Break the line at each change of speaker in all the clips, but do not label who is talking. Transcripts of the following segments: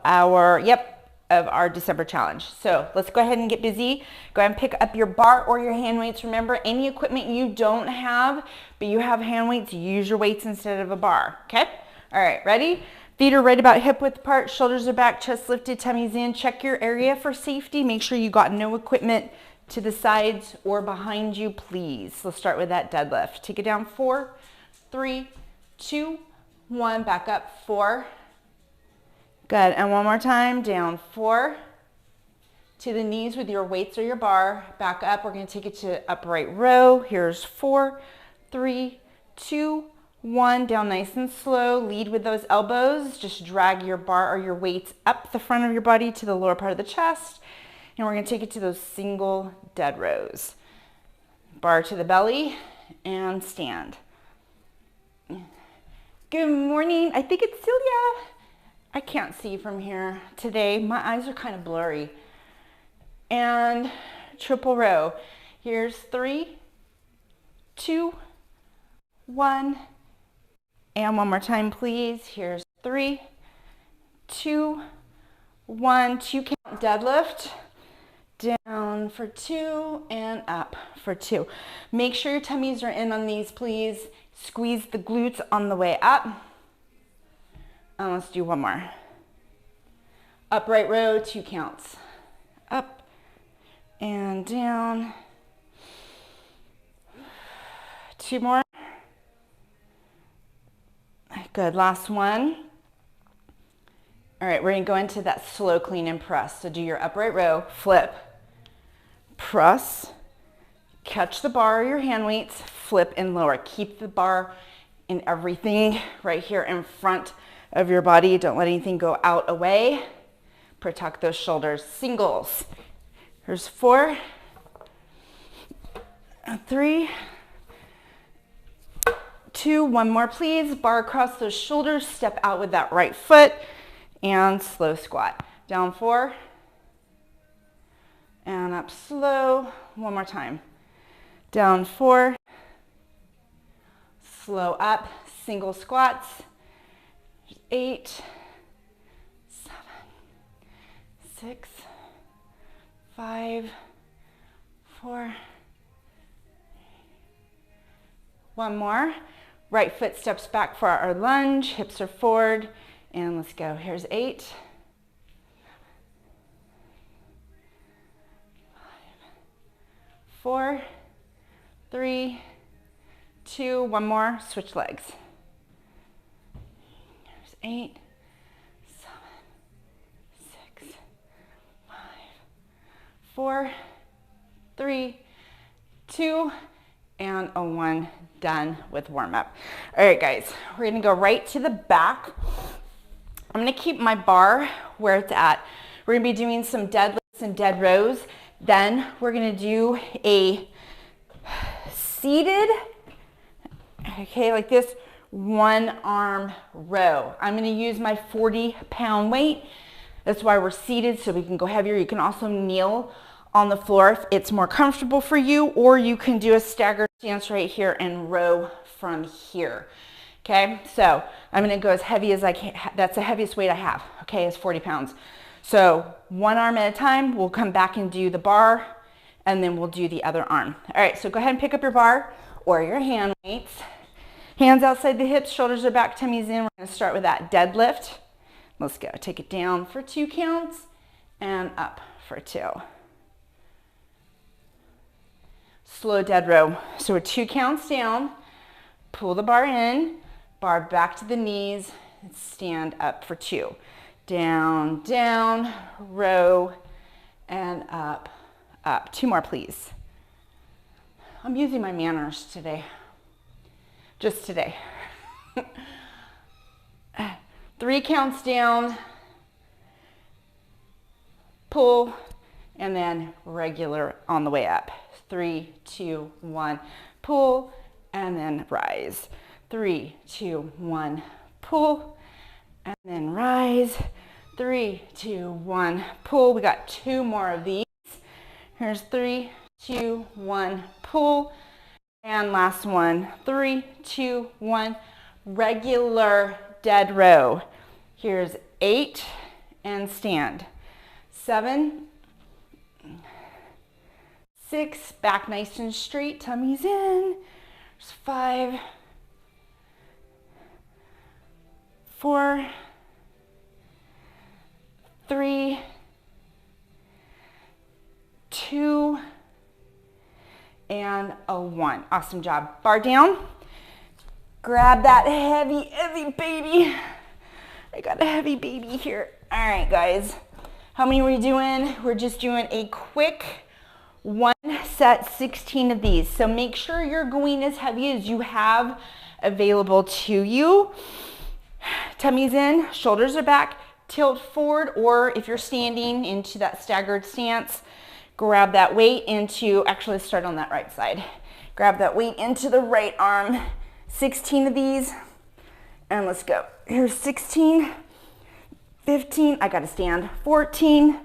our, of our December challenge. So let's go ahead and get busy. Go ahead and pick up your bar or your hand weights. Remember, any equipment you don't have, but you have hand weights, use your weights instead of a bar, okay? All right, ready? Feet are right about hip width apart, shoulders are back, chest lifted, tummy's in. Check your area for safety. Make sure you got no equipment to the sides or behind you, please. Let's start with that deadlift. Take it down, 4, 3, 2, 1, back up, 4. Good, and one more time, down, 4. To the knees with your weights or your bar. Back up, we're gonna take it to upright row. Here's 4, 3, 2, 1, down nice and slow. Lead with those elbows. Just drag your bar or your weights up the front of your body to the lower part of the chest. And we're gonna take it to those single dead rows. Bar to the belly and stand. Good morning, I think it's Celia. I can't see from here today. My eyes are kind of blurry. And triple row. Here's 3, 2, 1. And one more time, please. Here's 3, 2, 1. 2 count deadlift. Down for 2 and up for 2. Make sure your tummies are in on these, please. Squeeze the glutes on the way up. And let's do one more. Upright row, 2 counts. Up and down. 2 more. Good, last one. All right, we're gonna go into that slow clean and press. So do your upright row, flip, press, catch the bar or your hand weights, flip and lower. Keep the bar and everything right here in front of your body. Don't let anything go out away. Protect those shoulders. Singles. Here's 4, 3, 2, one more please. Bar across those shoulders. Step out with that right foot and slow squat. Down 4 and up slow. One more time. Down 4, slow up, single squats. 8, 7, 6, 5, 4. One more. Right foot steps back for our lunge, hips are forward, and let's go. Here's 8, 5, 4, 3, 2, one more, switch legs. Here's 8, 7, 6, 5, 4, 3, 2, and a 1. Done with warm up. All right, guys, we're gonna go right to the back. I'm gonna keep my bar where it's at. We're gonna be doing some deadlifts and dead rows. Then we're gonna do a seated, okay, like this, 1-arm row. I'm gonna use my 40-pound weight. That's why we're seated, so we can go heavier. You can also kneel on the floor if it's more comfortable for you, or you can do a staggered stance right here and row from here. Okay, so I'm gonna go as heavy as I can. That's the heaviest weight I have, okay, is 40 pounds. So 1 arm at a time, we'll come back and do the bar, and then we'll do the other arm. All right, so go ahead and pick up your bar or your hand weights. Hands outside the hips, shoulders are back, tummy's in. We're gonna start with that deadlift. Let's go, take it down for 2 counts and up for 2. Slow dead row. So we're 2 counts down, pull the bar in, bar back to the knees, and stand up for 2. Down, down, row, and up, up. 2 more, please. I'm using my manners today. Just today. 3 counts down, pull, and then regular on the way up. 3, 2, 1, pull, and then rise. 3, 2, 1, pull, and then rise. 3, 2, 1, pull. We got 2 more of these. Here's 3, 2, 1, pull, and last one. 3, 2, 1, regular dead row. Here's 8 and stand. 7, 6, back nice and straight, tummy's in. 5, 4, 3, 2, and a 1. Awesome job. Bar down. Grab that heavy, heavy baby. I got a heavy baby here. All right, guys. How many are we doing? We're just doing a quick 1 set, 16 of these. So make sure you're going as heavy as you have available to you. Tummy's in, shoulders are back, tilt forward, or if you're standing into that staggered stance, grab that weight into, actually let's start on that right side. Grab that weight into the right arm. 16 of these, and let's go. Here's 16, 15, I gotta stand, 14,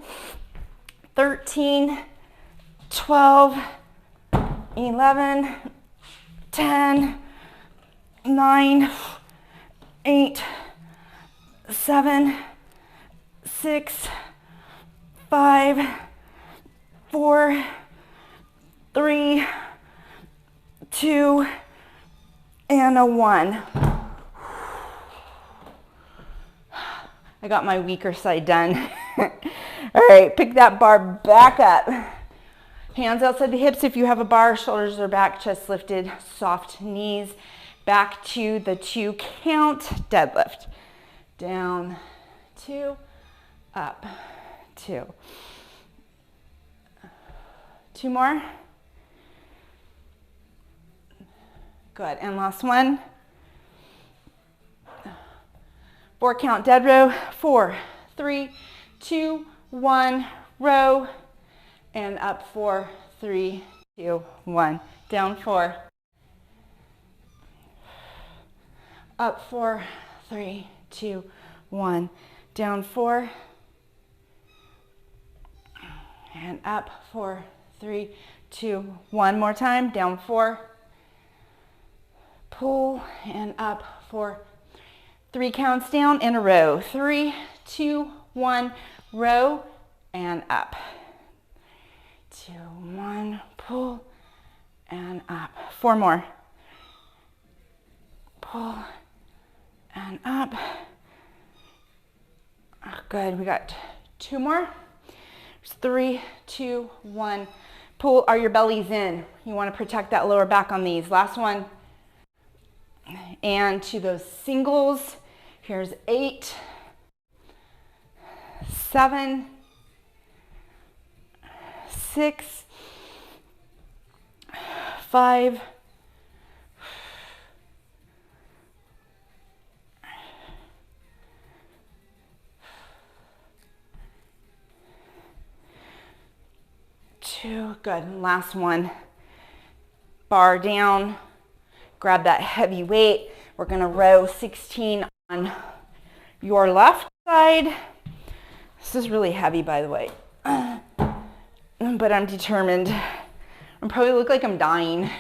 13, 12, 11, 10, 9, 8, 7, 6, 5, 4, 3, 2, and a 1. I got my weaker side done. All right, pick that bar back up. Hands outside the hips if you have a bar, shoulders are back, chest lifted, soft knees. Back to the 2 count deadlift. Down, 2, up, 2. 2 more. Good, and last one. 4 count dead row. 4, 3, 2, 1, row, and up 4, 3, 2, 1. Down 4. Up 4, 3, 2, 1. Down 4. And up 4, 3, 2, 1 more time. Down 4. Pull and up 4, 3 counts down in a row. 3, 2, 1, row and up. 2, 1, pull and up. 4 more. Pull and up. Good, we got 2 more. 3, 2, 1. Pull, are your bellies in? You want to protect that lower back on these. Last one. And to those singles, here's 8, 7, 6, 5, 2, good, and last one. Bar down. Grab that heavy weight. We're gonna row 16 on your left side. This is really heavy, by the way, but I'm determined. I probably look like I'm dying.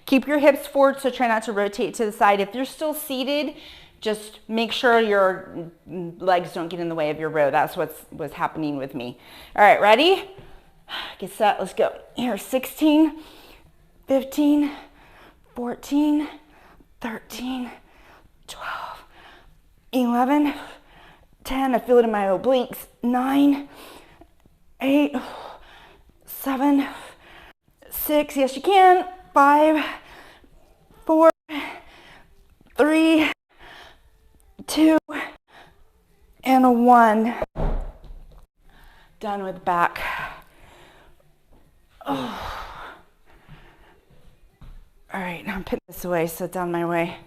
Keep your hips forward, so try not to rotate to the side. If you're still seated, just make sure your legs don't get in the way of your row. That's what's happening with me. All right, ready? Get set, let's go. Here, 16, 15, 14, 13, 12, 11, 10, I feel it in my obliques, 9, 8, 7, 6, yes you can, 5, 4, 3, 2, and a 1. Done with back. Oh. All right, now I'm putting this away so it's on my way.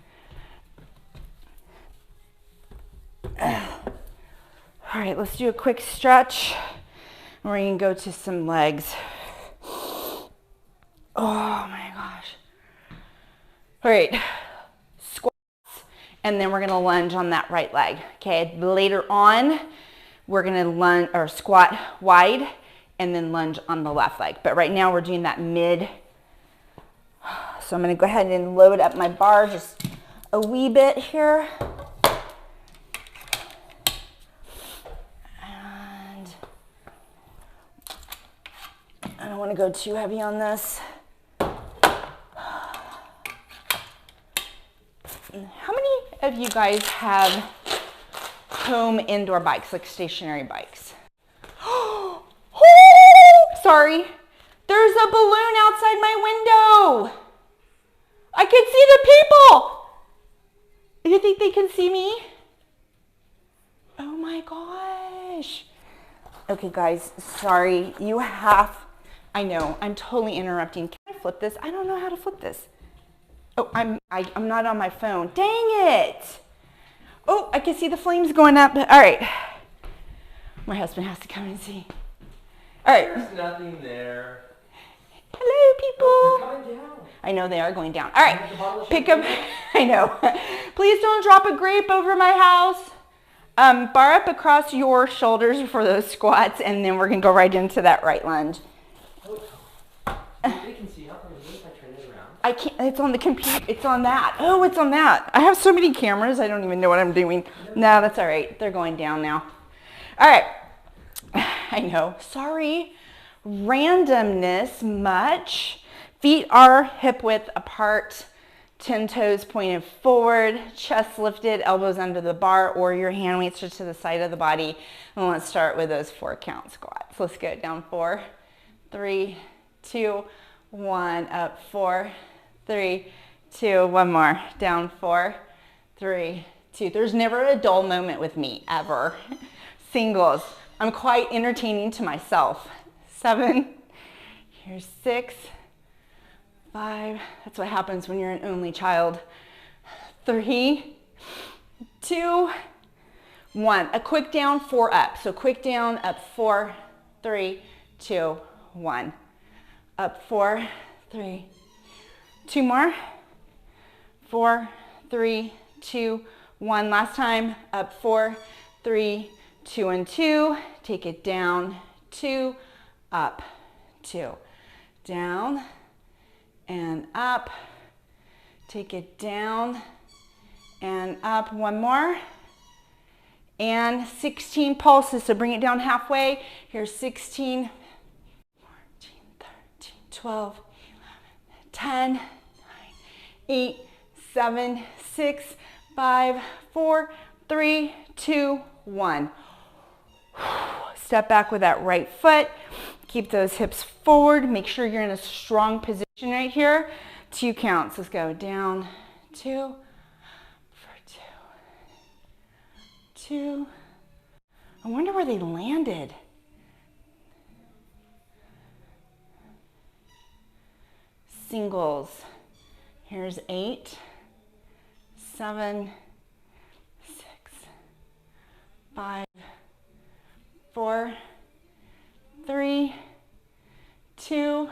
All right, let's do a quick stretch. We're gonna go to some legs. Oh my gosh. All right, squats, and then we're gonna lunge on that right leg. Okay, later on, we're gonna lunge or squat wide and then lunge on the left leg. But right now we're doing that mid. So I'm gonna go ahead and load up my bar just a wee bit here. don't want to go too heavy on this. How many of you guys have home indoor bikes, like stationary bikes? Oh, sorry. There's a balloon outside my window. I can see the people. Do you think they can see me? Oh my gosh. Okay, guys, sorry. I know, I'm totally interrupting. Can I flip this? I don't know how to flip this. Oh, I'm not on my phone. Dang it. Oh, I can see the flames going up. All right. My husband has to come and see. All right.
There's nothing there.
Hello, people.
They're coming down.
I know they are going down. All right. Pick up. I know. Please don't drop a grape over my house. Bar up across your shoulders for those squats, and then we're going to go right into that right lunge.
They can see. How come if I turn it around?
I can't. It's on the computer. It's on that. Oh, it's on that. I have so many cameras. I don't even know what I'm doing. No, that's all right. They're going down now. All right. I know. Sorry. Randomness much. Feet are hip width apart. 10 toes pointed forward. Chest lifted. Elbows under the bar or your hand weights just to the side of the body. And let's start with those 4 count squats. Let's go down. 4, 3, 2, 1. Up. 4, 3, 2. One more. Down. 4, 3, 2. There's never a dull moment with me, ever. Singles. I'm quite entertaining to myself. 7. Here's 6. 5. That's what happens when you're an only child. 3, 2, 1. A quick down, 4 up. So quick down, up. 4, 3, 2, 1. Up. 4, 3. 2 more. 4, 3, 2, 1. Last time. Up. 4, 3, 2, and 2. Take it down. 2, up. 2. Down and up. Take it down and up. One more. And 16 pulses. So bring it down halfway. Here's 16, 14, 13, 12, 11, 10, 9, 8, 7, 6, 5, 4, 3, 2, 1. Step back with that right foot. Keep those hips forward. Make sure you're in a strong position right here. 2 counts. Let's go. Down, 2, for 2, 2. I wonder where they landed. Singles. Here's 8, 7, 6, 5, 4, 3, 2,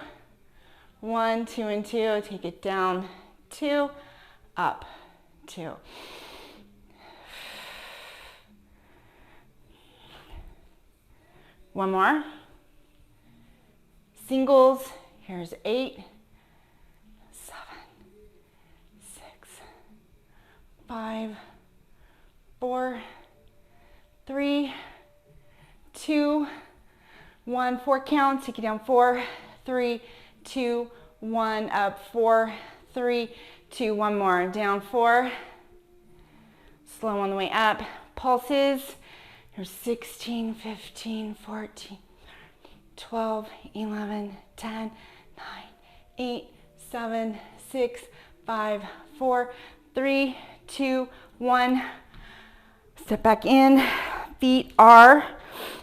1, 2 and 2. Take it down. 2, up. 2. One more. Singles. Here's 8, 7, 6, 5, 4, 3, 2, 1. 4 counts. Take it down. 4, 3, 2, 1. Up. 4, 3, 2. One more. Down. 4. Slow on the way up. Pulses. Here's 16, 15, 14, 12, 11, 10, 9, 8, 7, 6, 5, 4, 3, 2, 1. Step back in. Feet are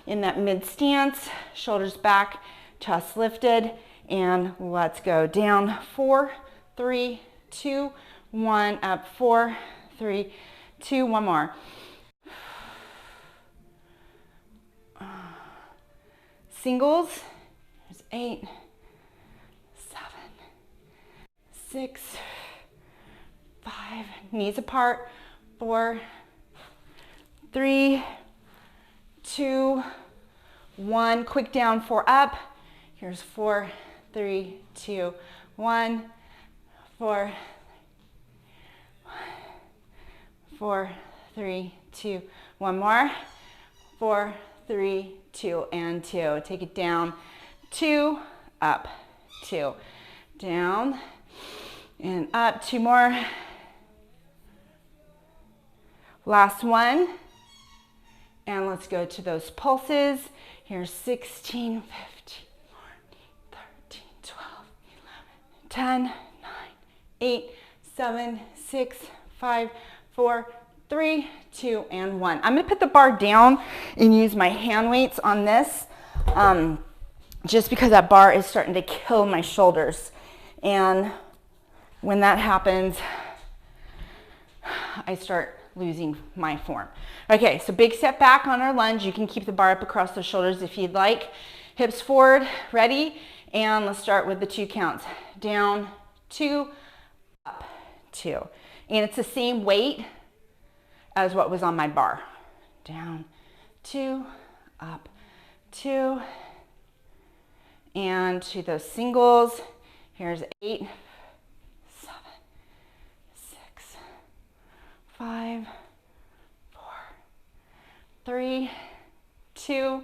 in that mid stance. Shoulders back, chest lifted, and let's go. Down. 4, 3, 2, 1. Up. 4, 3, 2. One more. Singles. There's 8, 7, 6, 5. Knees apart. 4, 3, 2, 1. Quick down. 4 up. Here's 4, 3, 2, 1. 4, 4, 3, 2. One more. 4, 3, 2, and 2. Take it down. 2, up, 2, down, and up, 2 more. Last one. And let's go to those pulses. Here's 16, 15, 14, 13, 12, 11, 10, 9, 8, 7, 6, 5, 4, 3, 2, and 1. I'm gonna put the bar down and use my hand weights on this, just because that bar is starting to kill my shoulders. And when that happens, I start losing my form. Okay, so big step back on our lunge. You can keep the bar up across the shoulders if you'd like. Hips forward, ready? And let's start with the 2 counts. Down, 2, up, 2. And it's the same weight as what was on my bar. Down, 2, up, 2. And to those singles, here's 8, 7, 6, 5, 4, 3, 2,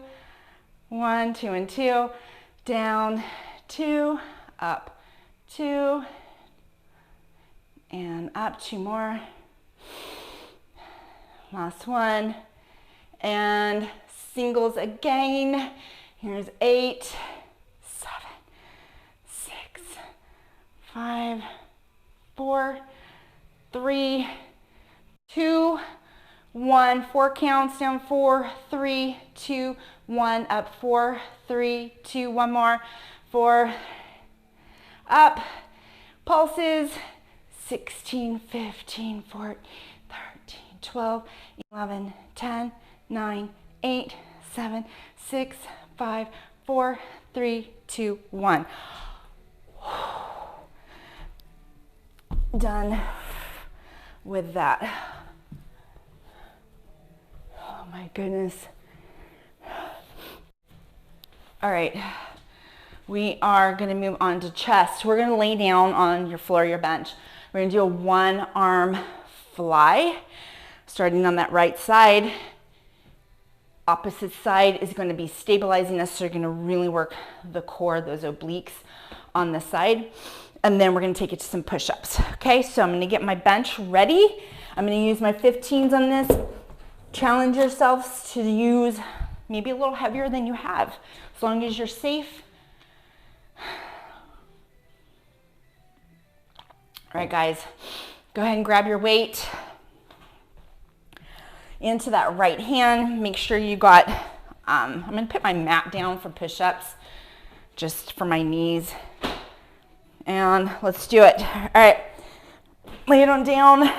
1, 2 and 2, down, 2, up, 2, and up, 2 more. Last one, and singles again. Here's 8, 7, 6, 5, 4, 3, 2, 1. 4 counts, down, 4, 3, 2, 1, up, 4, 3, 2, 1 more, 4, up, pulses, 16, 15, 14, 13, 12, 11, 10, 9, 8, 7, 6, 5, 4, 3, 2, 1. Done with that. Oh my goodness. All right, we are going to move on to chest. We're going to lay down on your floor, your bench. We're going to do a 1-arm fly, starting on that right side. Opposite side is going to be stabilizing us, so you're going to really work the core, those obliques on the side. And then we're going to take it to some push-ups. Okay, so I'm going to get my bench ready. I'm going to use my 15s on this. Challenge yourselves to use maybe a little heavier than you have, as long as you're safe. All right, guys, go ahead and grab your weight into that right hand. Make sure you got, I'm going to put my mat down for push-ups, just for my knees. And let's do it. All right, lay it on down,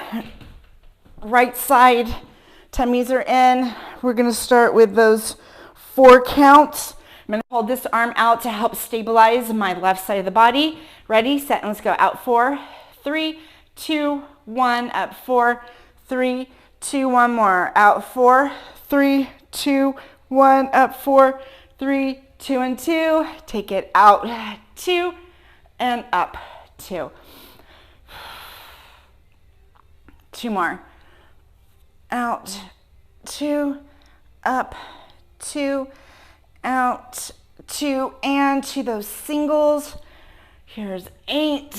right side, tummies are in. We're going to start with those 4 counts. I'm going to hold this arm out to help stabilize my left side of the body. Ready, set, and let's go. Out 4, 3, 2, 1, up 4, 3, 2, 1 more. Out 4, 3, 2, 1, up 4, 3, 2 and 2. Take it out, 2, and up, 2. 2 more. Out, 2, up, 2, out, 2, and to those singles. Here's 8,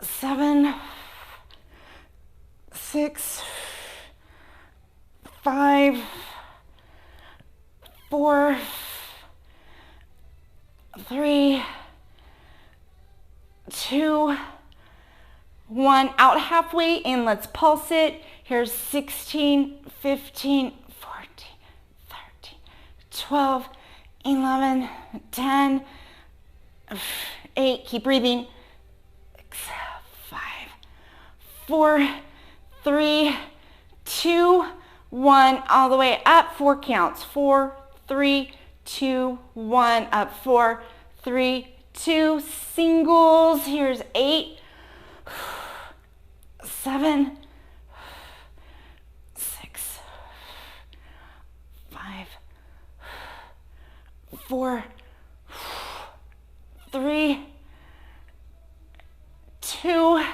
7, 6, 5, 4, 3, 2, 1. Out halfway, and let's pulse it. Here's 16, 15, 14, 13, 12, 11, 10, 8. Keep breathing. 6, 5, 4, 3, 2, 1. All the way up. 4 counts. 4, 3, 2, 1. Up 4, 3, 2. Singles. Here's 8, 7, 6, 5, 4, 3, 2,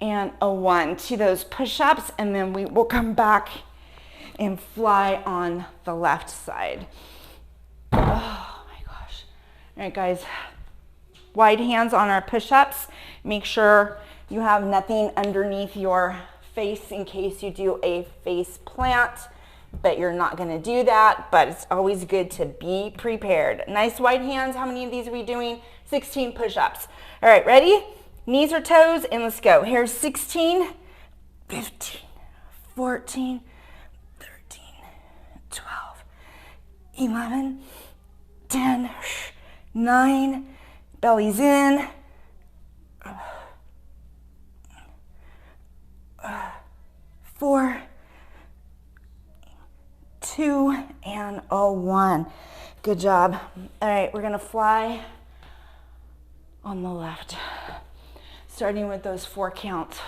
and a 1. To those push-ups, and then we will come back and fly on the left side. Oh my God. All right, guys, wide hands on our push-ups. Make sure you have nothing underneath your face in case you do a face plant, but you're not gonna do that, but it's always good to be prepared. Nice wide hands. How many of these are we doing? 16 push-ups. All right, ready? Knees or toes, and let's go. Here's 16, 15, 14, 13, 12, 11, 10, 9, belly's in, 4, 2, and 1. Good job. All right, we're gonna fly on the left, starting with those 4 counts.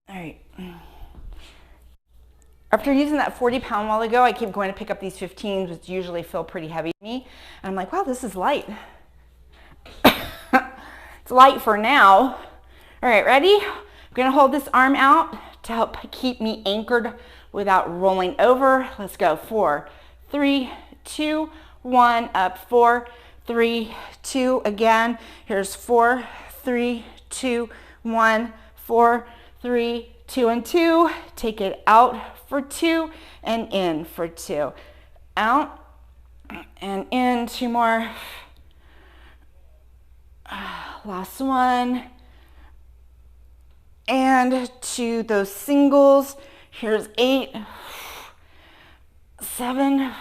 All right. After using that 40-pound while ago, I keep going to pick up these 15s, which usually feel pretty heavy to me. And I'm like, wow, this is light. It's light for now. All right, ready? I'm gonna hold this arm out to help keep me anchored without rolling over. Let's go. 4, 3, 2, 1, up. 4, 3, 2, again. Here's 4, 3, 2, 1, 4, 3, 2, and 2. Take it out for 2 and in for 2. Out and in. 2 more. Last one. And to those singles. Here's 8, 7,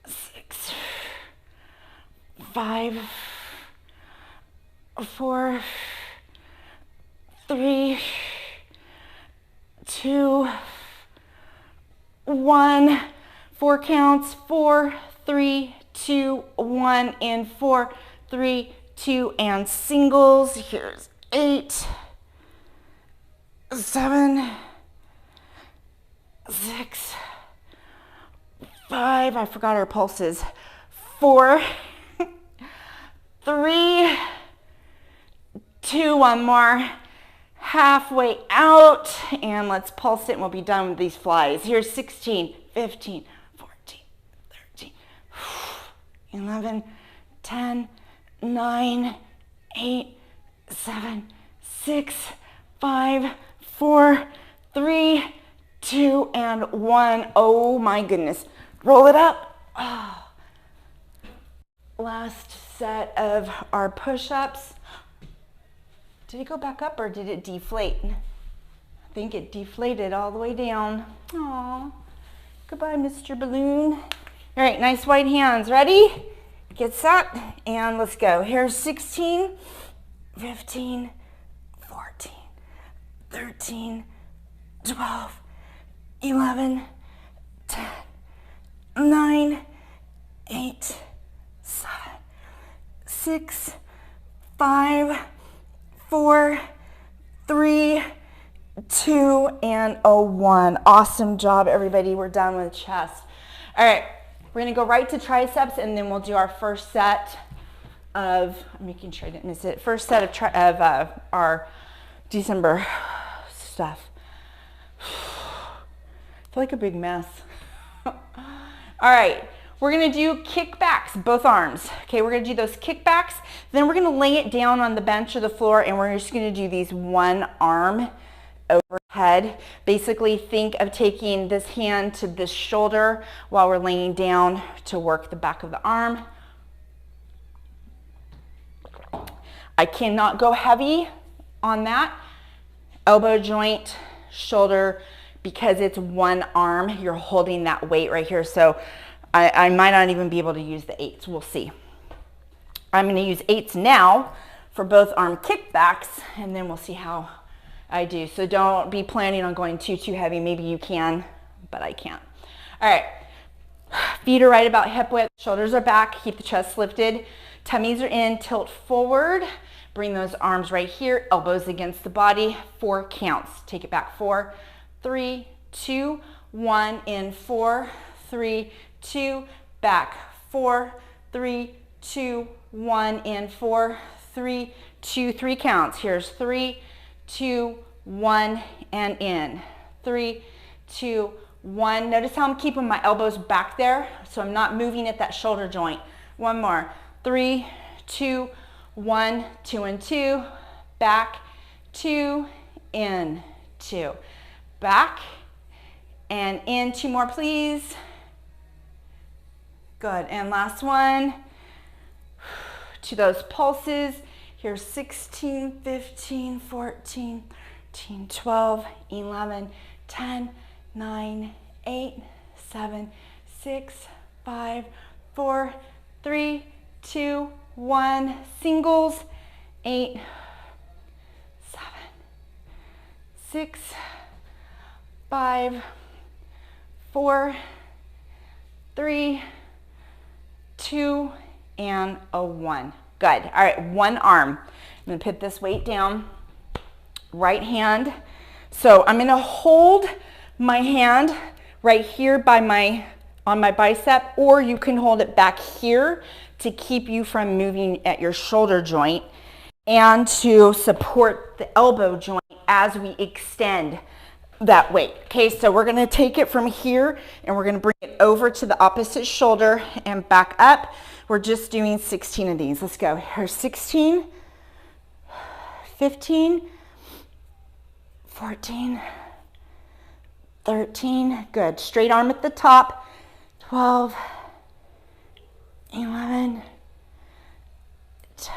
6, 5, 4, 3, 2, 1. 4 counts. 4, 3, 2, 1, and 4, 3, 2, and singles. Here's 8, 7, 6, 5. I forgot our pulses. 4, 3, 2. One more. Halfway out, and let's pulse it and we'll be done with these flies. Here's 16, 15, 14, 13, 11, 10, 9, 8, 7, 6, 5, 4, 3, 2, and 1. Oh my goodness. Roll it up. Oh. Last set of our push-ups. Did it go back up or did it deflate? I think it deflated all the way down. Aw. Goodbye, Mr. Balloon. All right, nice wide hands. Ready? Get set, and let's go. Here's 16, 15, 14, 13, 12, 11, 10, 9, 8, 7, 6, 5, 4, 3, 2, and 1. Awesome job, everybody. We're done with chest. All right, we're gonna go right to triceps, and then we'll do our first set of, I'm making sure I didn't miss it, first set of our December stuff. I feel like a big mess. All right. We're gonna do kickbacks, both arms. Okay, we're gonna do those kickbacks. Then we're gonna lay it down on the bench or the floor, and we're just gonna do these one arm overhead. Basically, think of taking this hand to this shoulder while we're laying down to work the back of the arm. I cannot go heavy on that. Elbow joint, shoulder, because it's one arm, you're holding that weight right here. So I might not even be able to use the 8s. We'll see. I'm going to use 8s now for both arm kickbacks, and then we'll see how I do. So don't be planning on going too heavy. Maybe you can, but I can't. All right. Feet are right about hip width. Shoulders are back. Keep the chest lifted. Tummies are in. Tilt forward. Bring those arms right here. Elbows against the body. 4 counts. Take it back. 4, 3, 2, 1. In 4, 3, 2, back. 4, 3, 2, 1. In 4, 3, 2, 3 counts. Here's 3, 2, 1, and in. 3, 2, 1. Notice how I'm keeping my elbows back there, so I'm not moving at that shoulder joint. 1 more. 3, 2, 1, 2 and 2, back, 2, in, 2, back, and in. 2 more, please. Good, and last one. To those pulses. Here's 16, 15, 14, 13, 12, 11, 10, 9, 8, 7, 6, 5, 4, 3, 2, 1. Singles. 8, 7, 6, 5, 4, 3, 2, and a 1. Good. All right, one arm. I'm going to put this weight down. Right hand. So I'm going to hold my hand right here by on my bicep, or you can hold it back here to keep you from moving at your shoulder joint and to support the elbow joint as we extend that weight. Okay, so we're going to take it from here and we're going to bring it over to the opposite shoulder and back up. We're just doing 16 of these. Let's go. Here's 16, 15, 14, 13. Good. Straight arm at the top. 12, 11, 10,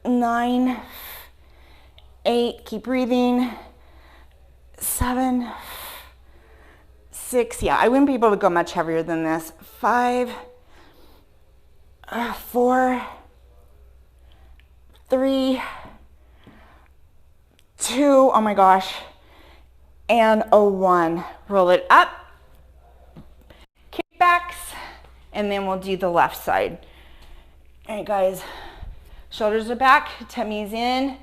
9, 8. Keep breathing. 7, 6. Yeah, I wouldn't be able to go much heavier than this. 5, 4, 3, 2. Oh my gosh. And a 1. Roll it up. Kickbacks. And then we'll do the left side. All right, guys. Shoulders are back. Tummy's in.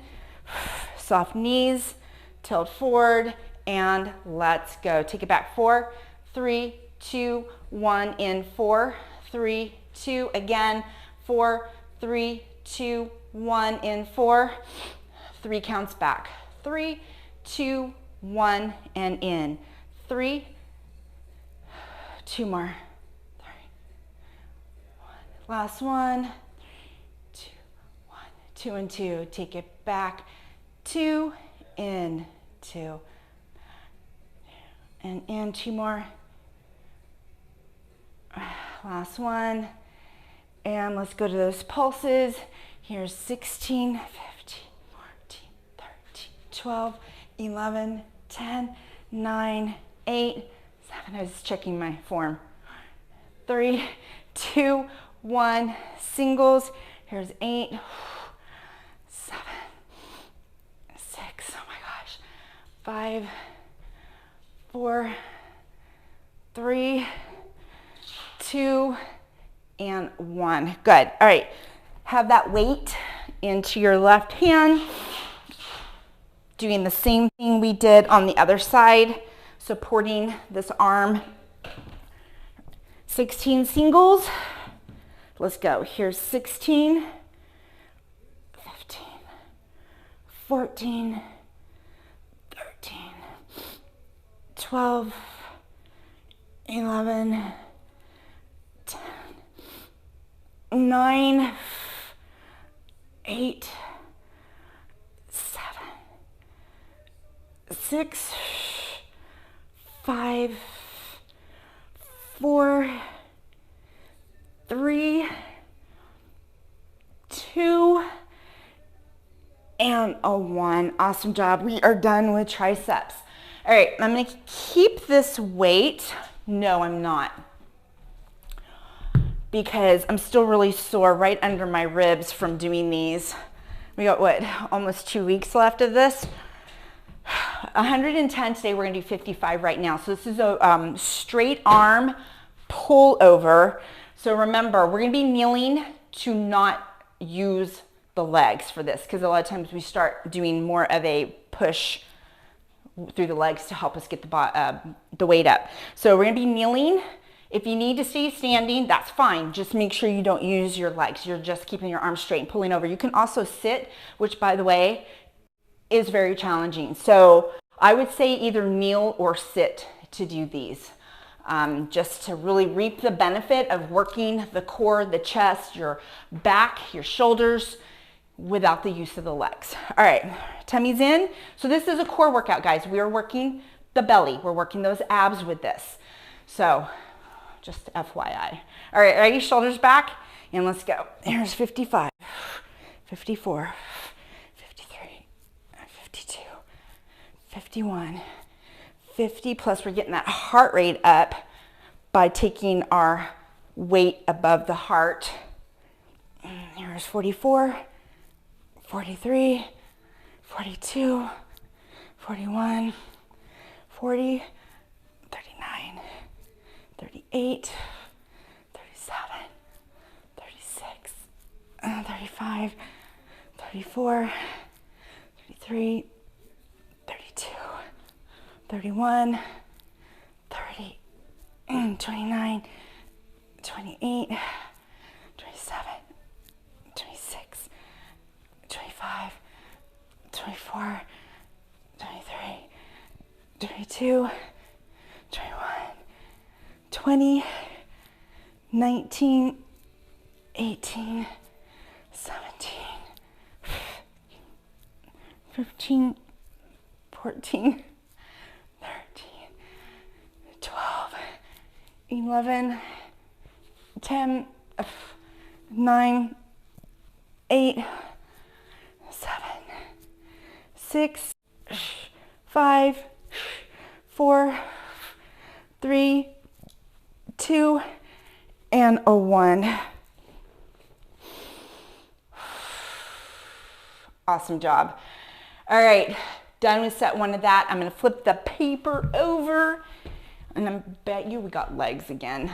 Soft knees. Tilt forward. And let's go. Take it back. 4, 3, 2, 1. In 4, 3, 2. Again. 4, 3, 2, 1. In 4. 3 counts back. 3, 2, 1. And in. 3. 2 more. 3, 1. Last one. 2, 1. 2 and 2. Take it back. 2. In. 2. And in. 2 more. Last one. And let's go to those pulses. Here's 16, 15, 14, 13, 12, 11, 10, 9, 8, 7. I was checking my form. 3, 2, 1. Singles. Here's 8, 7, 6. Oh my gosh. 5, 4, 3, 2, and 1. Good. All right. Have that weight into your left hand. Doing the same thing we did on the other side, supporting this arm. 16 singles. Let's go. Here's 16, 15, 14, 13, 12, 11, 10, 9, 8, 7, 6, 5, 4, 3, 2, and a 1. Awesome job. We are done with triceps. All right, I'm going to keep this weight. No, I'm not. Because I'm still really sore right under my ribs from doing these. We got what, almost 2 weeks left of this. 110 today, we're gonna do 55 right now. So this is a straight arm pull over. So remember, we're gonna be kneeling to not use the legs for this, because a lot of times we start doing more of a push through the legs to help us get the weight up. So we're gonna be kneeling. If you need to stay standing, that's fine. Just make sure you don't use your legs. You're just keeping your arms straight and pulling over. You can also sit, which by the way, is very challenging. So I would say either kneel or sit to do these, just to really reap the benefit of working the core, the chest, your back, your shoulders, without the use of the legs. All right, tummy's in. So this is a core workout, guys. We are working the belly. We're working those abs with this. So just FYI. All right, ready? Shoulders back, and let's go. Here's 55, 54, 53, 52, 51, 50, plus we're getting that heart rate up by taking our weight above the heart. Here's 44, 43, 42, 41, 40, 39, 38, 37, 36, 35, 34, 33, 32, 31, 30, 29, 28, 27, 26, 25, 24, 23, 22, 21, 20, 19, 18, 17, 15, 14, 13, 12, 11, 10, 9, 8, 7, 6, 5, 4, 3, 2, and a 1. Awesome job. All right, done with set 1 of that. I'm gonna flip the paper over, and I bet you we got legs again.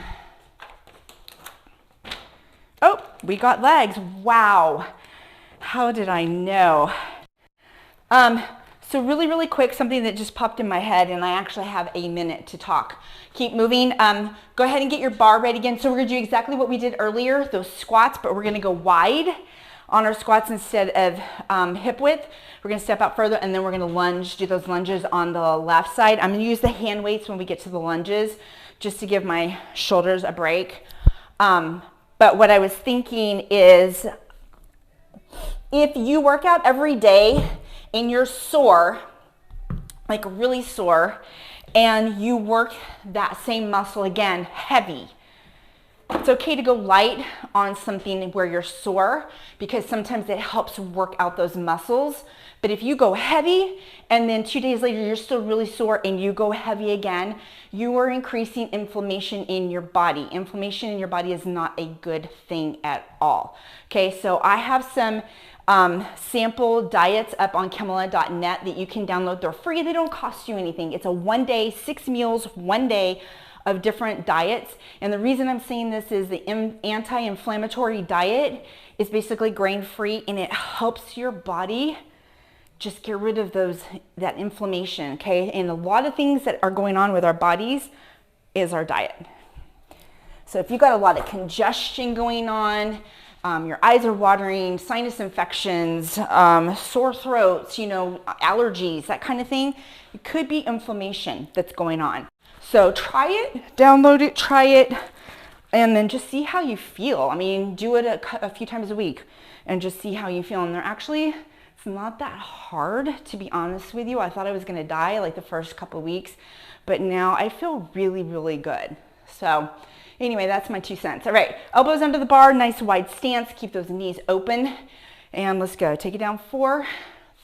Oh, we got legs. Wow. How did I know? So really quick, something that just popped in my head, and I actually have a minute to talk. Keep moving. Go ahead and get your bar ready again. So we're gonna do exactly what we did earlier, those squats, but we're gonna go wide on our squats instead of hip width. We're gonna step out further, and then we're gonna lunge, do those lunges on the left side. I'm gonna use the hand weights when we get to the lunges, just to give my shoulders a break. But what I was thinking is, if you work out every day and you're sore, like really sore, and you work that same muscle again, heavy, it's okay to go light on something where you're sore, because sometimes it helps work out those muscles. But if you go heavy and then 2 days later you're still really sore and you go heavy again, you are increasing inflammation in your body. Inflammation in your body is not a good thing at all. Okay, so I have some sample diets up on Camilla.net that you can download. They're free. They don't cost you anything. It's a 1 day, 6 meals, 1 day of different diets. And the reason I'm saying this is the anti-inflammatory diet is basically grain-free, and it helps your body just get rid of that inflammation, okay? And a lot of things that are going on with our bodies is our diet. So if you've got a lot of congestion going on, your eyes are watering, sinus infections, sore throats, allergies, that kind of thing, it could be inflammation that's going on. So try it, download it, try it, and then just see how you feel. I mean, do it a few times a week and just see how you feel. And it's not that hard, to be honest with you. I thought I was gonna die like the first couple of weeks, but now I feel really good. So anyway, that's my 2 cents. All right, elbows under the bar, nice wide stance. Keep those knees open. And let's go. Take it down. 4,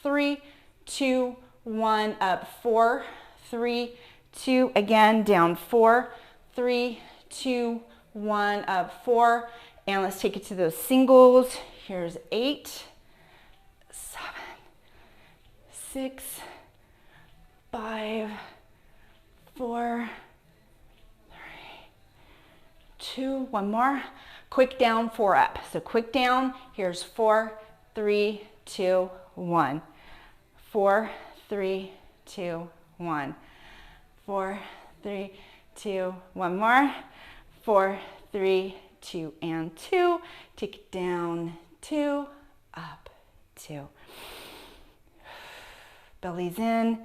3, 2, 1, up. 4, 3, 2, again, down. 4, 3, 2, 1, up. 4. And let's take it to those singles. Here's 8, 7, 6, 5, 4, 2, one more. Quick down, 4 up. So quick down, here's 4, 3, 2, 1. 4, 3, 2, 1. 4, 3, 2, one more. 4, 3, 2, and 2. Take it down, 2, up, 2. Belly's in.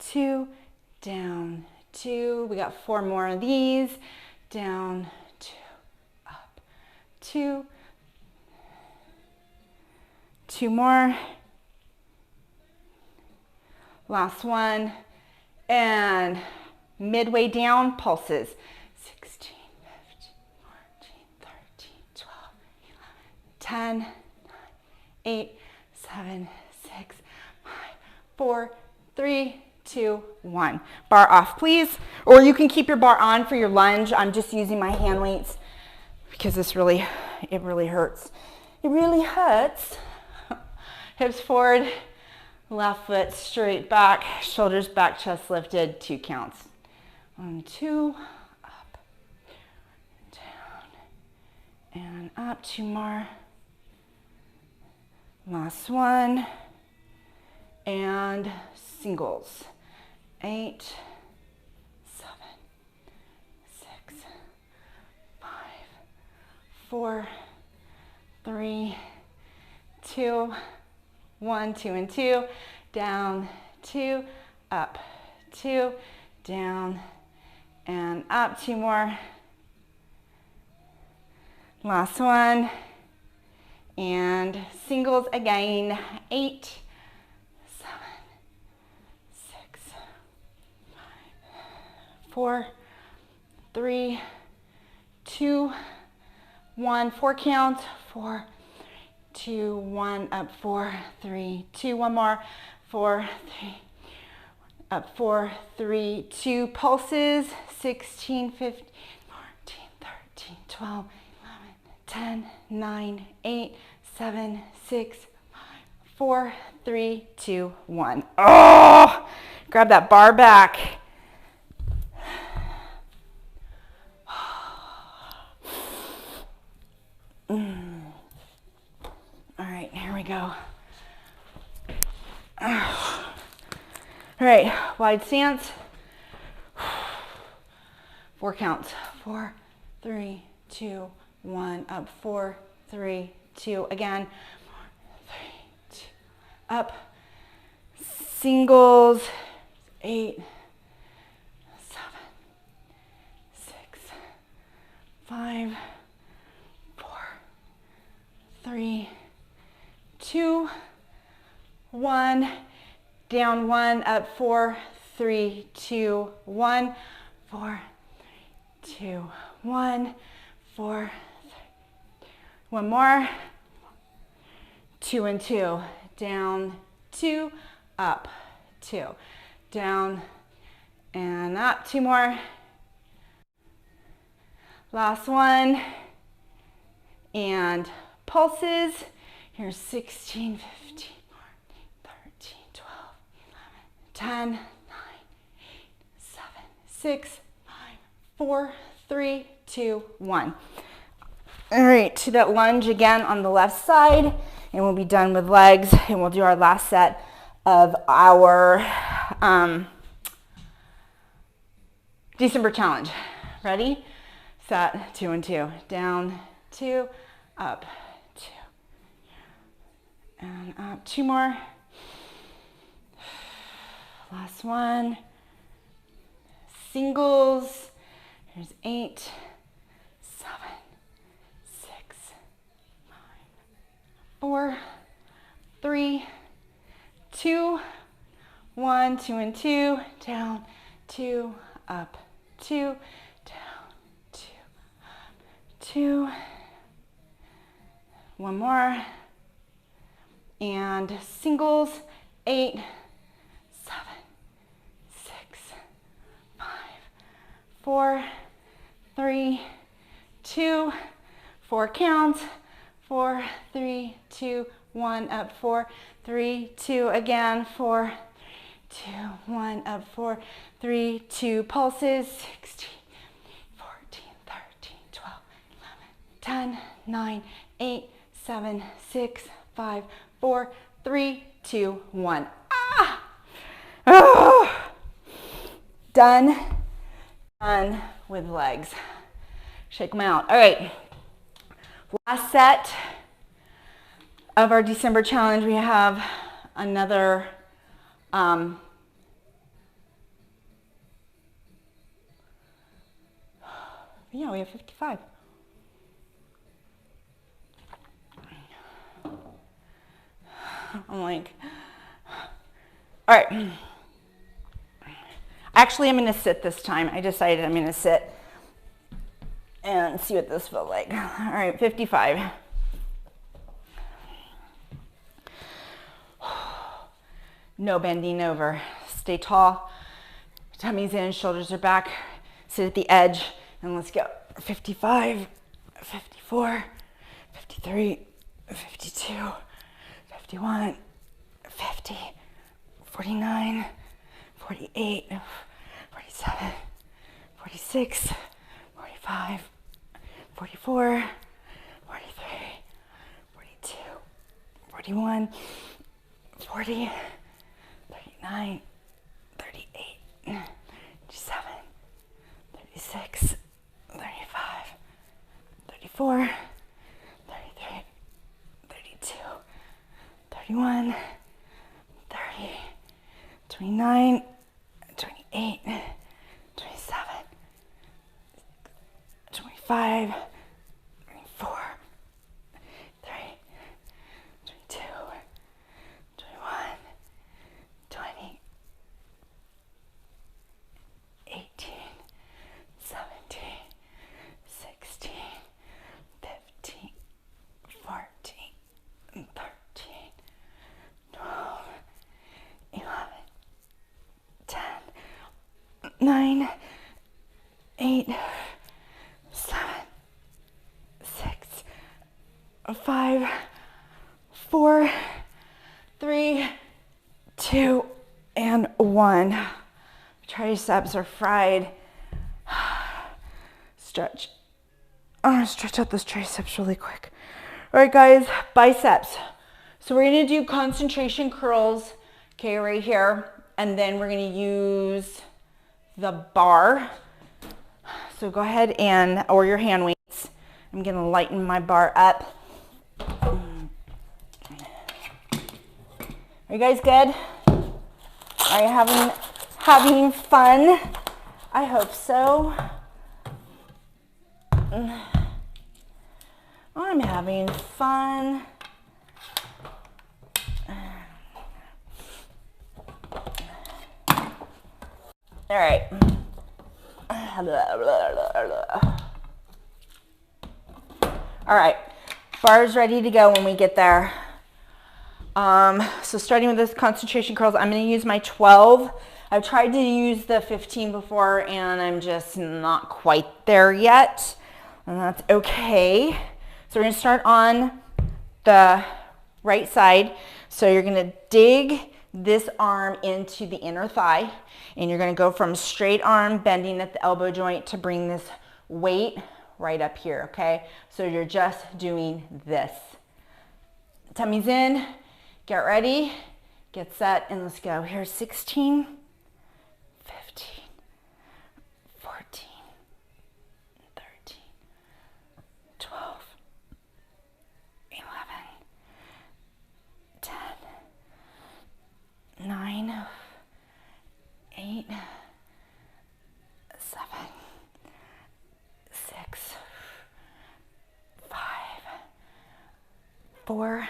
2, down, 2. We got 4 more of these. Down, 2, up, 2. 2 more. Last one. And midway down, pulses. 16, 15, 14, 13, 12, 11, 10, 9, 8, 7, 6, 5, 4, 3, 2, 1. Bar off, please. Or you can keep your bar on for your lunge. I'm just using my hand weights because it really hurts. It really hurts. Hips forward, left foot straight back, shoulders back, chest lifted, 2 counts. 1, 2, up, down, and up. 2 more. Last one. And singles. 8, 7, 6, 5, 4, 3, 2, 1, 2 and 2, down, 2, up, 2, down, and up. 2 more. Last one. And singles again. 8, 7, 6, 5, 4, 3, 2, 1. 4 count. 4, 2, 1, up, 4, 3, 2, 1 more, 4, 3, up, 4, 3, 2, pulses, 16, 15, 14, 13, 12, 11, 10, 9, 8, 7, 6, 5, 4, 3, 2, 1. Oh, grab that bar back. All right, here we go. All right, wide stance. 4 counts. 4, 3, 2, 1. Up. 4, 3, 2. Again. 4, 3, 2. Up. Singles. 8, 7, 6, 5, 4, 3, 2, 1, down 1, up 4, 3, 2, 1, 4, 3, 2, 1, 4, 3. 1 more. 2 and 2, down 2, up 2, down and up. 2 more. Last one. And pulses. Here's 16, 15, 14, 13, 12, 11, 10, 9, 8, 7, 6, 5, 4, 3, 2, 1. All right, to that lunge again on the left side, and we'll be done with legs, and we'll do our last set of our December challenge. Ready? Set. 2 and 2. Down, 2, up, 2. And up. 2 more. Last one. Singles. Here's 8, 7, 6, 5, 4, 3, 2, 1. 2 and 2. Down, 2, up, 2, down, 2, up, 2. 1 more. And singles. 8, 7, 6, 5, 4, 3, 2, 4 counts. 4, 3, 2, 1, up 4, 3, 2 again. 4, 2, 1, up 4, 3, 2 pulses. 16, 14, 13, 12, 11, 10, 9, 8, 7, 6, 5, 4, 3, 2, 1. Ah! Oh! Done. Done with legs. Shake them out. All right. Last set of our December challenge. We have another Yeah, we have 55. I'm like, all right. Actually, I'm going to sit this time. I decided I'm going to sit and see what this feels like. All right, 55. No bending over. Stay tall. Tummy's in, shoulders are back. Sit at the edge, and let's go. 55, 54, 53, 52, 51, 50, 49, 48, 47, 46, 45, 44, 43, 42, 41, 40, 39, 38, 37, 36, 35, 34, 33, 32, 31, 30, 29, 28, 27, 25, 24, 3, 22, 21, 20, 18, 17, 16, 15, 14, 13, 12, 11, 10, 9, 8, 7, 6, 5, 4, 3, 2, and 1. Triceps are fried. Stretch. I'm gonna stretch out those triceps really quick. All right, guys, biceps. So we're gonna do concentration curls, okay, right here. And then we're gonna use the bar. So go ahead and, or your hand weights. I'm gonna lighten my bar up. Are you guys good? Are you having fun? I hope so. I'm having fun. All right. All right. Bar's ready to go when we get there. So starting with this concentration curls, I'm going to use my 12. I've tried to use the 15 before and I'm just not quite there yet. And that's okay. So we're going to start on the right side. So you're going to dig this arm into the inner thigh and you're going to go from straight arm bending at the elbow joint to bring this weight right up here, okay? So you're just doing this. Tummy's in. Get ready, get set, and let's go. Here's 16, 15, 14, 13, 12, 11, 10, 9, 8, 7, 6, 5, 4,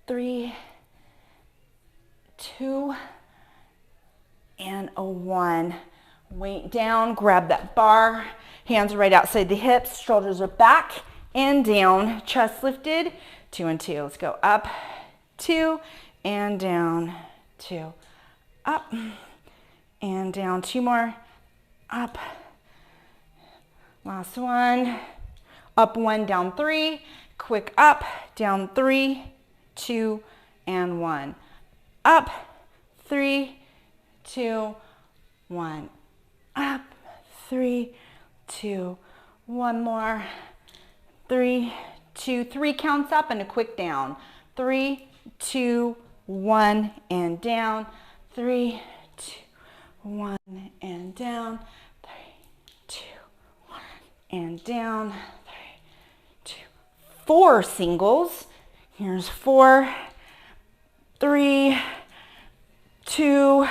3, 2, and a 1. Weight down, grab that bar, hands right outside the hips, shoulders are back and down, chest lifted, 2 and 2. Let's go up, 2, and down, 2, up, and down, 2 more, up, last one, up 1, down 3, quick up, down 3, 2, and 1. Up, 3, 2, 1. Up, 3, 2, 1 more. 3, 2, 3 counts up and a quick down. 3, 2, 1, and down. 3, 2, 1, and down. 3, 2, 1, and down. 3, 2, 4 singles. Here's 4, 3, 2,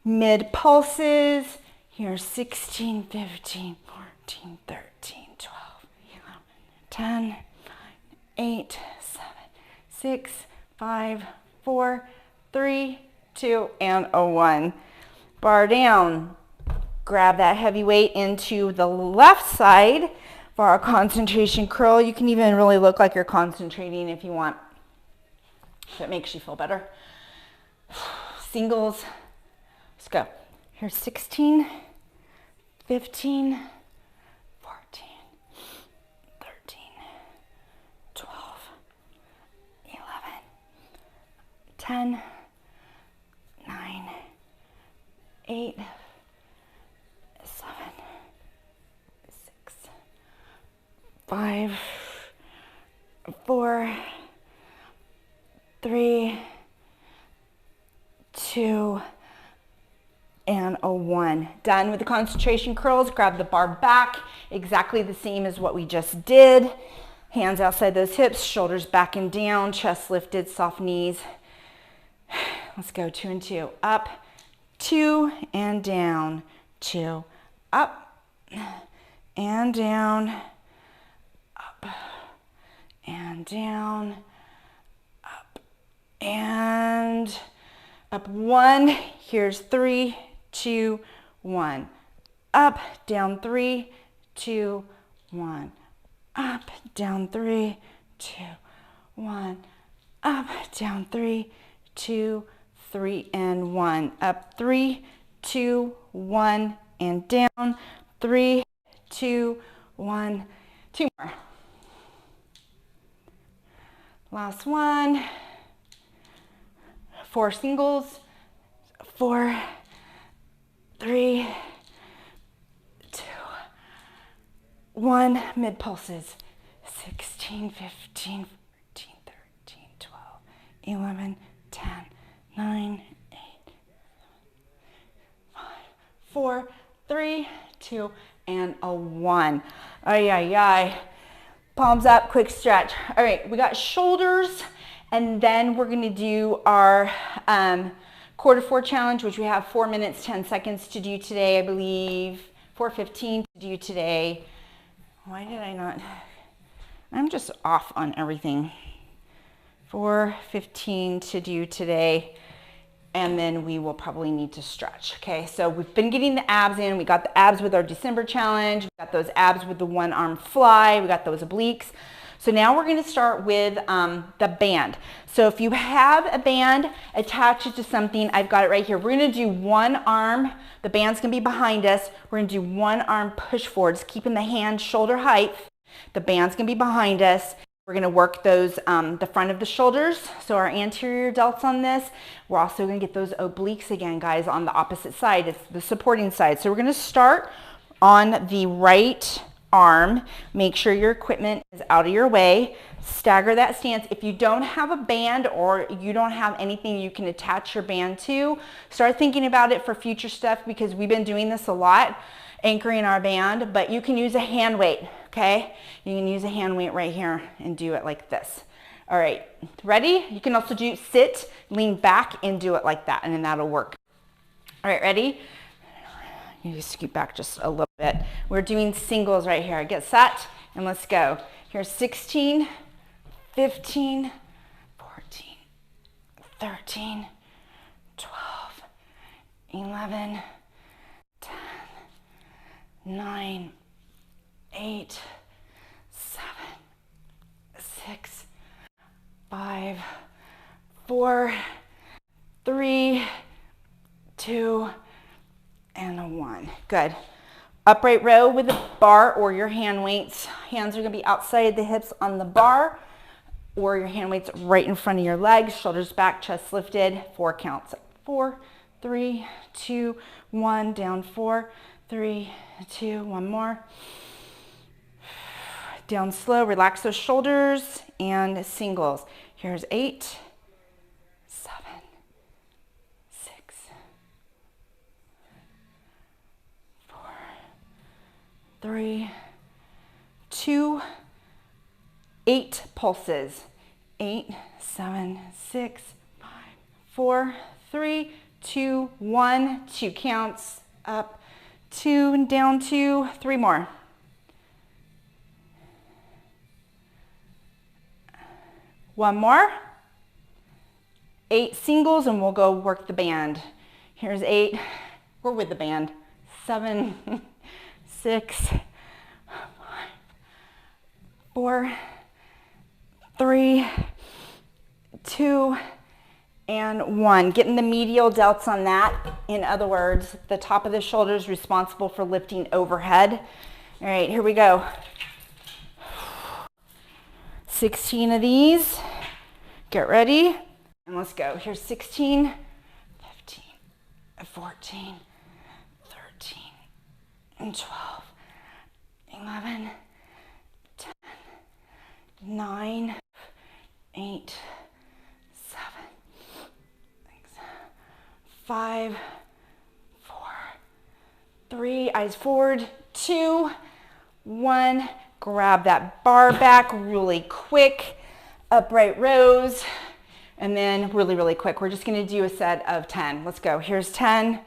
mid pulses. Here's 16, 15, 14, 13, 12, 11, 10, 9, 8, 7, 6, 5, 4, 3, 2, and a 1. Bar down. Grab that heavy weight into the left side for our concentration curl. You can even really look like you're concentrating if you want. If it makes you feel better. Singles. Let's go. Here's 16, 15, 14, 13, 12, 11, 10, 9, 8, 7, 6, 5, 4, 3, 2, and a 1. Done with the concentration curls. Grab the bar back, exactly the same as what we just did. Hands outside those hips, shoulders back and down, chest lifted, soft knees. Let's go, 2 and 2. Up, 2 and down, 2. Up and down, up and down, up and up. 1. Here's 3, 2, 1. Up, down, 3, 2, 1. Up, down, 3, 2, 1. Up, down, 3, 2, 3, and 1. Up, 3, 2, 1, and down. 3, 2, 1. 2 more. Last one. 4 singles. 4, 3, 2, 1. Mid pulses. 16, 15, 14, 13, 12, 11, 10, 9, 8, 5, 4, 3, 2, and a 1. Ay, ay, ay. Palms up, quick stretch. All right, we got shoulders, and then we're gonna do our quarter 4 challenge, which we have 4 minutes, 10 seconds to do today, I believe. 4:15 to do today. Why did I not? I'm just off on everything. 4:15 to do today, and then we will probably need to stretch. Okay, so we've been getting the abs in. We got the abs with our December challenge. We got those abs with the 1 arm fly. We got those obliques. So now we're going to start with the band. So if you have a band, attach it to something. I've got it right here. We're going to do 1 arm. The band's going to be behind us. We're going to do 1 arm push forwards, keeping the hand shoulder height. The band's going to be behind us. We're going to work those, the front of the shoulders, so our anterior delts on this. We're also going to get those obliques again, guys, on the opposite side. It's the supporting side. So we're going to start on the right arm. Make sure your equipment is out of your way. Stagger that stance. If you don't have a band or you don't have anything you can attach your band to, start thinking about it for future stuff, because we've been doing this a lot, anchoring our band, but you can use a hand weight, okay? You can use a hand weight right here and do it like this. All right, ready? You can also do sit, lean back, and do it like that, and then that'll work. All right, ready? You just scoot back just a little bit. We're doing singles right here. Get set, and let's go. Here's 16, 15, 14, 13, 12, 11, 10, 9, 8, 7, 6, 5, 4, 3, 2, and a 1. Good. Upright row with a bar or your hand weights. Hands are going to be outside the hips on the bar, or your hand weights right in front of your legs. Shoulders back, chest lifted. 4 counts. 4, 3, 2, 1. Down 4, 3, 2. 1 more. Down slow. Relax those shoulders, and singles. Here's 8, 7, 6, 4, 3, 2, 8 pulses. 8, 7, 6, 5, 4, 3, 2, 1. 2 counts. Up, 2, and down 2, 3 more. One more. 8 singles, and we'll go work the band. Here's 8. We're with the band. 7, 6, 5, 4, 3, 2, and 1. Getting the medial delts on that. In other words, the top of the shoulder is responsible for lifting overhead. All right, here we go. 16 of these. Get ready. And let's go. Here's 16, 15, 14, 13, and 12, 11, 10, 9, 8, 7, 6, 5, 4, 3, eyes forward, 2, 1. Grab that bar back really quick, upright rows, and then really, really quick. We're just gonna do a set of 10. Let's go. Here's 10,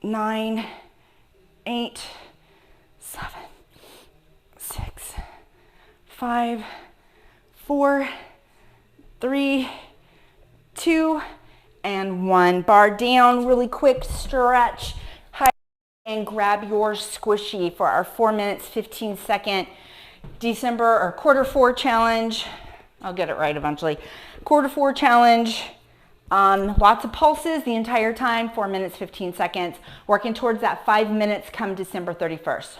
9, 8, 7, 6, 5, 4, 3, 2, and 1. Bar down, really quick stretch, and grab your squishy for our 4 minutes, 15 second December or quarter 4 challenge. I'll get it right eventually. Quarter 4 challenge. Lots of pulses the entire time, 4 minutes, 15 seconds. Working towards that 5 minutes come December 31st.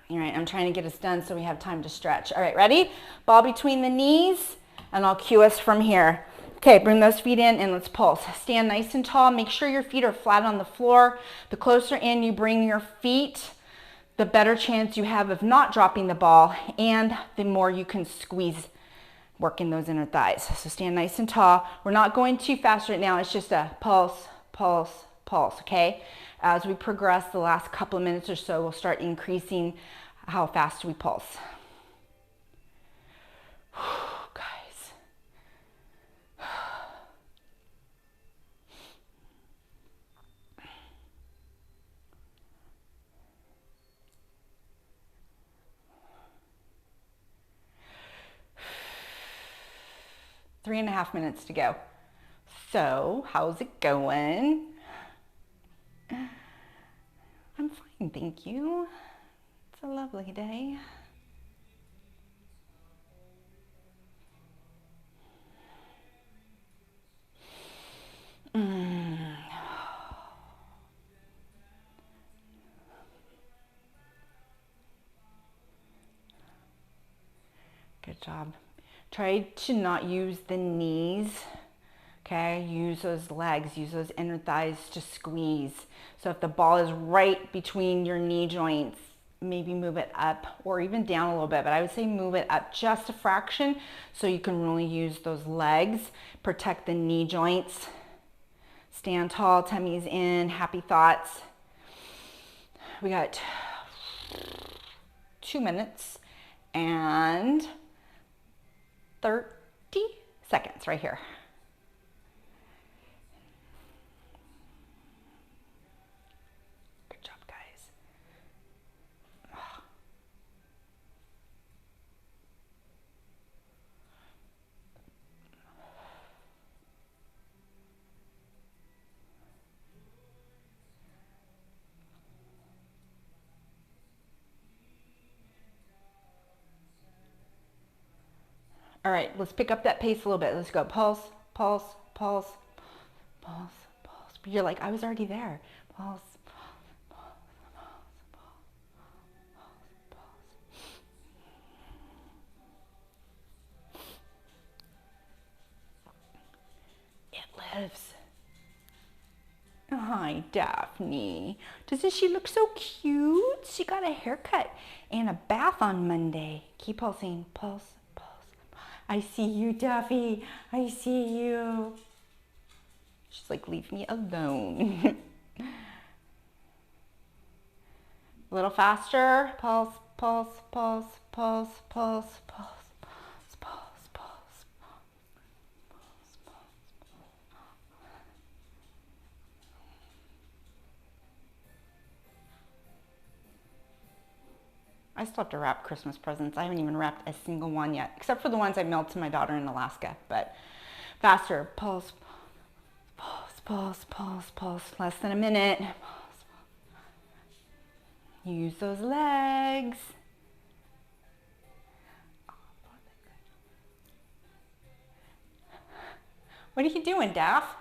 All right, I'm trying to get us done so we have time to stretch. All right, ready? Ball between the knees, and I'll cue us from here. Okay, bring those feet in and let's pulse. Stand nice and tall. Make sure your feet are flat on the floor. The closer in you bring your feet, the better chance you have of not dropping the ball, and the more you can squeeze working those inner thighs. So stand nice and tall. We're not going too fast right now. It's just a pulse, pulse, pulse, okay? As we progress the last couple of minutes or so, we'll start increasing how fast we pulse. Guys. 3.5 minutes to go. So, how's it going? I'm fine, thank you. It's a lovely day. Good job. Try to not use the knees, okay? Use those legs, use those inner thighs to squeeze. So if the ball is right between your knee joints, maybe move it up or even down a little bit, but I would say move it up just a fraction so you can really use those legs, protect the knee joints. Stand tall, tummy's in, happy thoughts. We got 2 minutes and 30 seconds right here. Good job, guys. All right, let's pick up that pace a little bit. Let's go. Pulse, pulse, pulse, pulse, pulse. But you're like, I was already there. Pulse, pulse, pulse, pulse, pulse, pulse. It lives. Hi, Daphne. Doesn't she look so cute? She got a haircut and a bath on Monday. Keep pulsing. Pulse. I see you, Duffy. I see you. She's like, leave me alone. A little faster. Pulse, pulse, pulse, pulse, pulse, pulse, pulse, pulse, pulse, pulse, pulse. I still have to wrap Christmas presents. I haven't even wrapped a single one yet, except for the ones I mailed to my daughter in Alaska. But faster, pulse, pulse, pulse, pulse, pulse. Less than a minute. Pulse. Use those legs. What are you doing, Daff?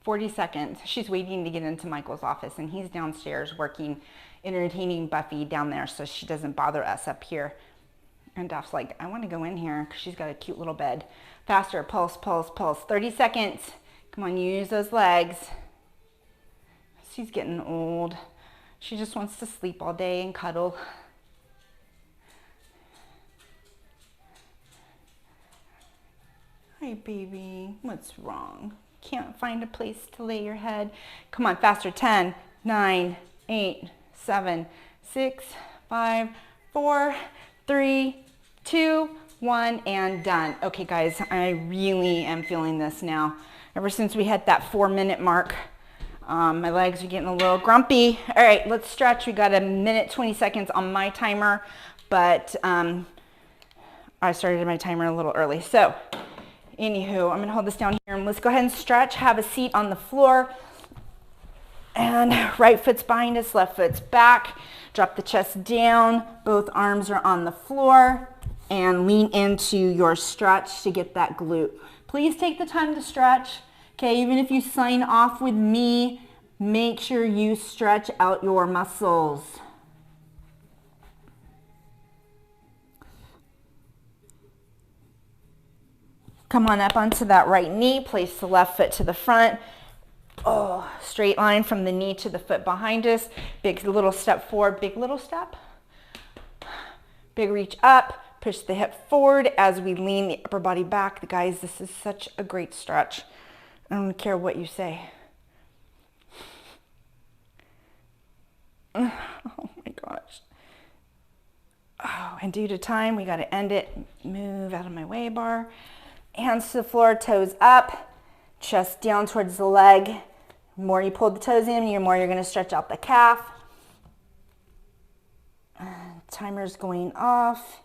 40 seconds. She's waiting to get into Michael's office, and he's downstairs working, entertaining Buffy down there so she doesn't bother us up here. And Daff's like, I want to go in here because she's got a cute little bed. Faster, pulse, pulse, pulse. 30 seconds. Come on, use those legs. She's getting old. She just wants to sleep all day and cuddle. Hi, baby. What's wrong? Can't find a place to lay your head. Come on, faster. 10, 9, 8, 7, 6, 5, 4, 3, 2, 1, and done. Okay, guys, I really am feeling this now. Ever since we hit that 4-minute mark, my legs are getting a little grumpy. All right, let's stretch. We got a minute, 20 seconds on my timer, but I started my timer a little early. So, anywho, I'm gonna hold this down here and let's go ahead and stretch. Have a seat on the floor. And right foot's behind us, left foot's back. Drop the chest down. Both arms are on the floor. And lean into your stretch to get that glute. Please take the time to stretch. Okay, even if you sign off with me, make sure you stretch out your muscles. Come on up onto that right knee. Place the left foot to the front. Oh, straight line from the knee to the foot behind us. Big little step forward, big little step. Big reach up. Push the hip forward as we lean the upper body back. Guys, this is such a great stretch. I don't care what you say. Oh my gosh. Oh, and due to time, we got to end it. Move out of my way bar. Hands to the floor, toes up, chest down towards the leg. The more you pull the toes in, the more you're going to stretch out the calf. Timer's going off.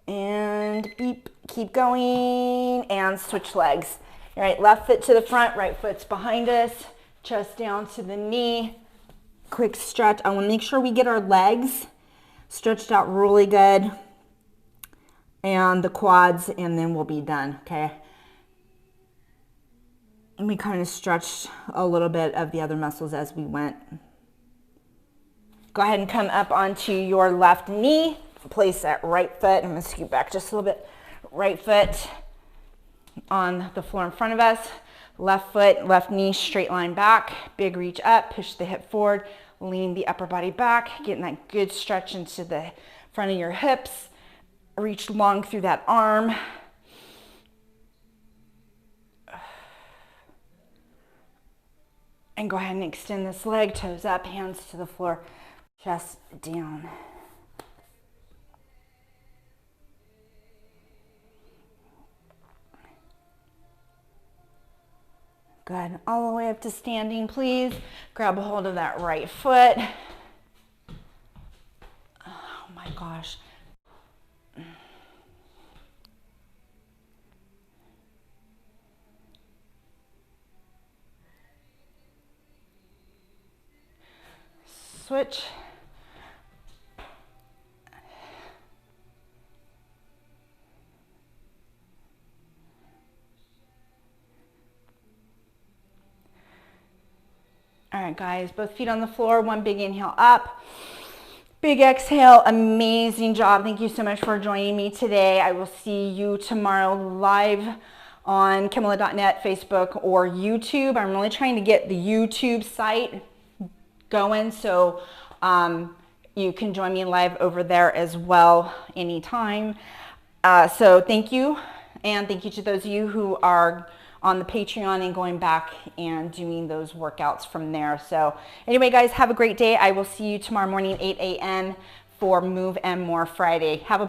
And beep, keep going, and switch legs. All right, left foot to the front, right foot's behind us, chest down to the knee. Quick stretch. I want to make sure we get our legs stretched out really good. And the quads, and then we'll be done, okay? And we kind of stretched a little bit of the other muscles as we went. Go ahead and come up onto your left knee. Place that right foot. I'm going to scoot back just a little bit. Right foot on the floor in front of us. Left foot, left knee, straight line back. Big reach up. Push the hip forward. Lean the upper body back. Getting that good stretch into the front of your hips. Reach long through that arm. And go ahead and extend this leg. Toes up, hands to the floor, chest down. Good. All the way up to standing, please. Grab a hold of that right foot. Oh my gosh. Switch. All right, guys, both feet on the floor, one big inhale up, big exhale. Amazing job. Thank you so much for joining me today. I will see you tomorrow live on Kimala.net, Facebook, or YouTube. I'm really trying to get the YouTube site going, so you can join me live over there as well anytime. So thank you, and thank you to those of you who are on the Patreon and going back and doing those workouts from there. So anyway, guys, have a great day. I will see you tomorrow morning, 8 a.m. for Move and More Friday. Have a